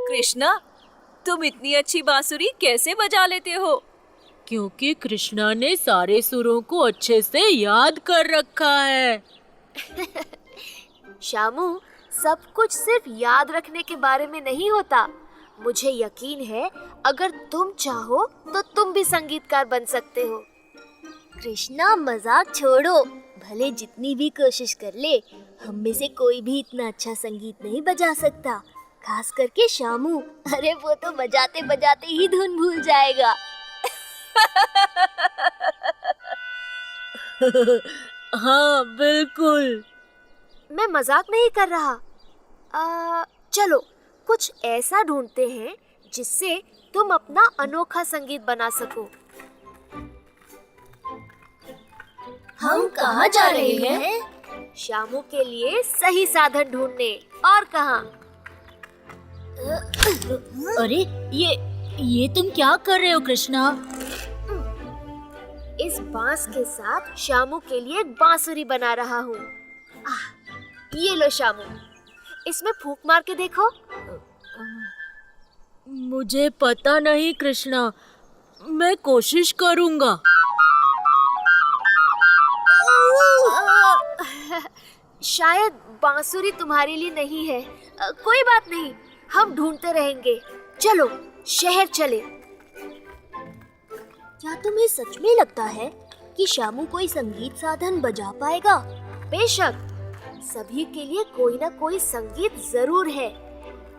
कृष्णा, तुम इतनी अच्छी बांसुरी कैसे बजा लेते हो? क्योंकि कृष्णा ने सारे सुरों को अच्छे से याद कर रखा है। शामू, सब कुछ सिर्फ याद रखने के बारे में नहीं होता। मुझे यकीन है अगर तुम चाहो तो तुम भी संगीतकार बन सकते हो। कृष्णा, मजाक छोड़ो। भले जितनी भी कोशिश कर ले, हम में से कोई भी इतना अच्छा संगीत नहीं बजा सकता, खास करके शामू। अरे वो तो बजाते बजाते ही धुन भूल जाएगा। हाँ बिल्कुल। मैं मजाक नहीं कर रहा। चलो कुछ ऐसा ढूंढते हैं जिससे तुम अपना अनोखा संगीत बना सको। हम कहाँ जा रहे हैं? शामू के लिए सही साधन ढूंढने। और कहाँ? अरे ये तुम क्या कर रहे हो कृष्णा? इस बांस के साथ शामू के लिए एक बांसुरी बना रहा हूँ। ये लो शामू, इसमें फूंक मार के देखो। मुझे पता नहीं कृष्णा, मैं कोशिश करूँगा। शायद बांसुरी तुम्हारे लिए नहीं है। कोई बात नहीं, हम ढूंढते रहेंगे। चलो शहर चले। क्या तुम्हें सच में लगता है कि शामू कोई संगीत साधन बजा पाएगा? बेशक, सभी के लिए कोई ना कोई संगीत जरूर है।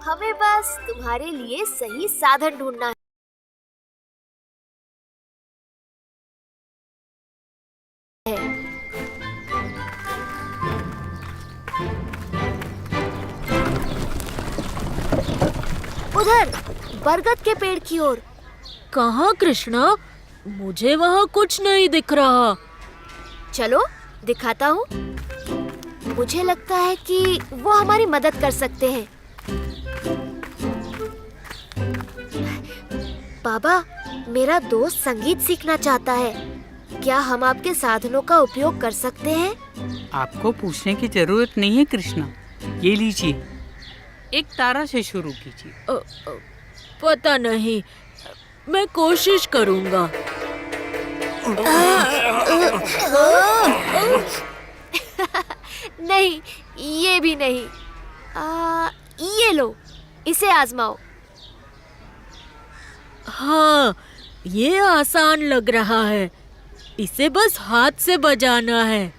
हमें बस तुम्हारे लिए सही साधन ढूंढना है। उधर बरगद के पेड़ की ओर। कहाँ कृष्णा? मुझे वहाँ कुछ नहीं दिख रहा। चलो दिखाता हूँ। मुझे लगता है कि वो हमारी मदद कर सकते हैं। बाबा, मेरा दोस्त संगीत सीखना चाहता है। क्या हम आपके साधनों का उपयोग कर सकते हैं? आपको पूछने की जरूरत नहीं है कृष्णा। ये लीजिए, एक तारा से शुरू कीजिए। पता नहीं, मैं कोशिश करूँगा। नहीं, ये भी नहीं। ये लो, इसे आजमाओ। हाँ, ये आसान लग रहा है। इसे बस हाथ से बजाना है।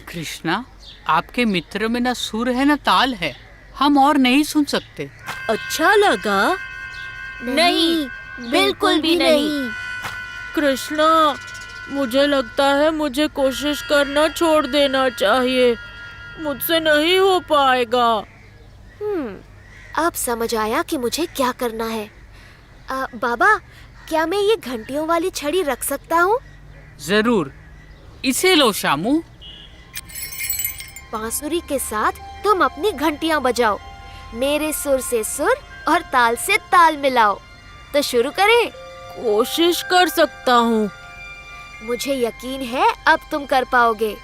कृष्णा, आपके मित्र में ना सुर है ना ताल है। हम और नहीं सुन सकते। अच्छा लगा? नहीं, बिल्कुल भी नहीं। कृष्णा, मुझे लगता है मुझे कोशिश करना छोड़ देना चाहिए। मुझसे नहीं हो पाएगा। अब समझ आया कि मुझे क्या करना है। बाबा, क्या मैं ये घंटियों वाली छड़ी रख सकता हूँ? जरूर, इसे लो शामू। बांसुरी के साथ तुम अपनी घंटियाँ बजाओ। मेरे सुर से सुर और ताल से ताल मिलाओ। तो शुरू करें? कोशिश कर सकता हूँ। मुझे यकीन है अब तुम कर पाओगे।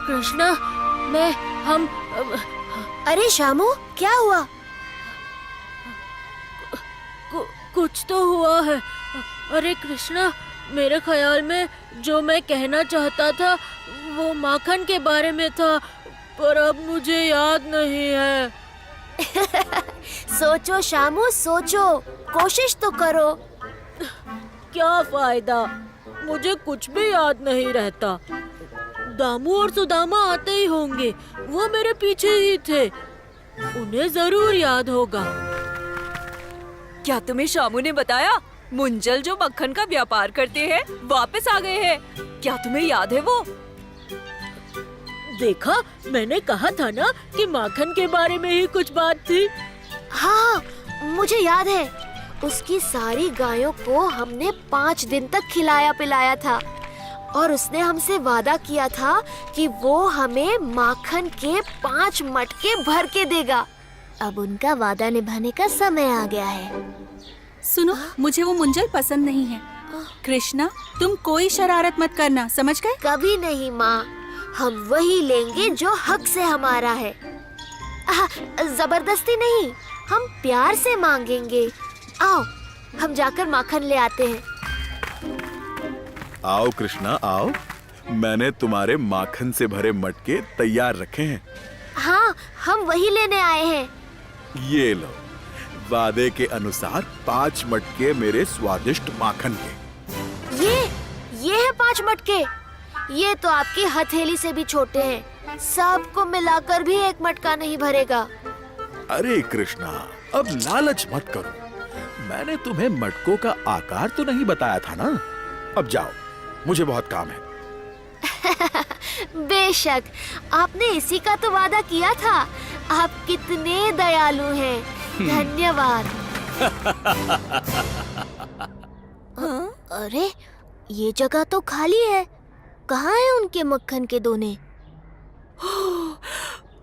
कृष्णा, हम अरे शामू, क्या हुआ? कुछ तो हुआ है। अरे कृष्णा, मेरे ख्याल में जो मैं कहना चाहता था वो माखन के बारे में था, पर अब मुझे याद नहीं है। सोचो शामू, सोचो। कोशिश तो करो। क्या फायदा, मुझे कुछ भी याद नहीं रहता। दामू और सुदामा आते ही होंगे, वो मेरे पीछे ही थे। उन्हें जरूर याद होगा। क्या तुम्हें शामू ने बताया? मुंजल जो मक्खन का व्यापार करते हैं वापस आ गए हैं। क्या तुम्हें याद है वो? देखा, मैंने कहा था ना कि माखन के बारे में ही कुछ बात थी। हाँ, मुझे याद है। उसकी सारी गायों को हमने 5 दिन तक खिलाया पिलाया था और उसने हमसे वादा किया था कि वो हमें माखन के 5 मटके भर के देगा। अब उनका वादा निभाने का समय आ गया है। सुनो, मुझे वो मुंजल पसंद नहीं है। कृष्णा, तुम कोई शरारत मत करना, समझ गए? कभी नहीं माँ, हम वही लेंगे जो हक से हमारा है। जबरदस्ती नहीं, हम प्यार से मांगेंगे। आओ, हम जाकर माखन ले आते हैं। आओ कृष्णा आओ, मैंने तुम्हारे माखन से भरे मटके तैयार रखे हैं। हाँ, हम वही लेने आए हैं। ये लो, वादे के अनुसार 5 मटके मेरे स्वादिष्ट माखन के। ये है 5 मटके। ये तो आपकी हथेली से भी छोटे हैं। सबको मिलाकर भी 1 मटका नहीं भरेगा। अरे कृष्णा, अब लालच मत करो। मैंने तुम्हें मटकों का आकार तो नहीं बताया था ना। अब जाओ, मुझे बहुत काम है। बेशक, आपने इसी का तो वादा किया था। आप कितने दयालु हैं। धन्यवाद। अरे, ये जगह तो खाली है। कहाँ है उनके मक्खन के दोने?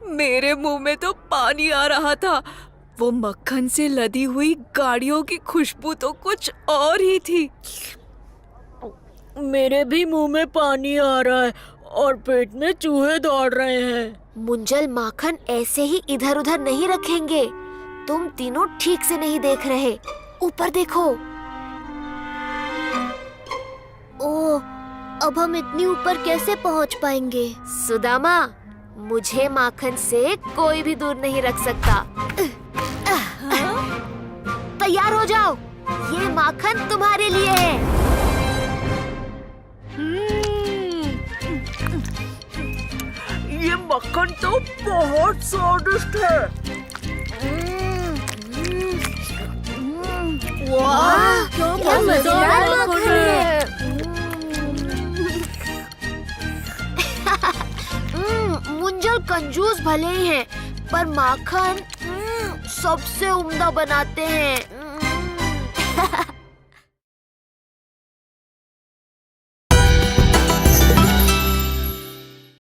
मेरे मुंह में तो पानी आ रहा था। वो मक्खन से लदी हुई गाड़ियों की खुशबू तो कुछ और ही थी। मेरे भी मुंह में पानी आ रहा है और पेट में चूहे दौड़ रहे हैं। मुंजल माखन ऐसे ही इधर उधर नहीं रखेंगे। तुम तीनों ठीक से नहीं देख रहे। ऊपर देखो। ओह, अब हम इतनी ऊपर कैसे पहुंच पाएंगे? सुदामा, मुझे माखन से कोई भी दूर नहीं रख सकता। तैयार हो जाओ, ये माखन तुम्हारे लिए है। ये मक्खन तो बहुत स्वादिष्ट है। वाह, क्या मजेदार माखन है। मुंजल कंजूस भले ही हैं, पर माखन सबसे उम्दा बनाते हैं।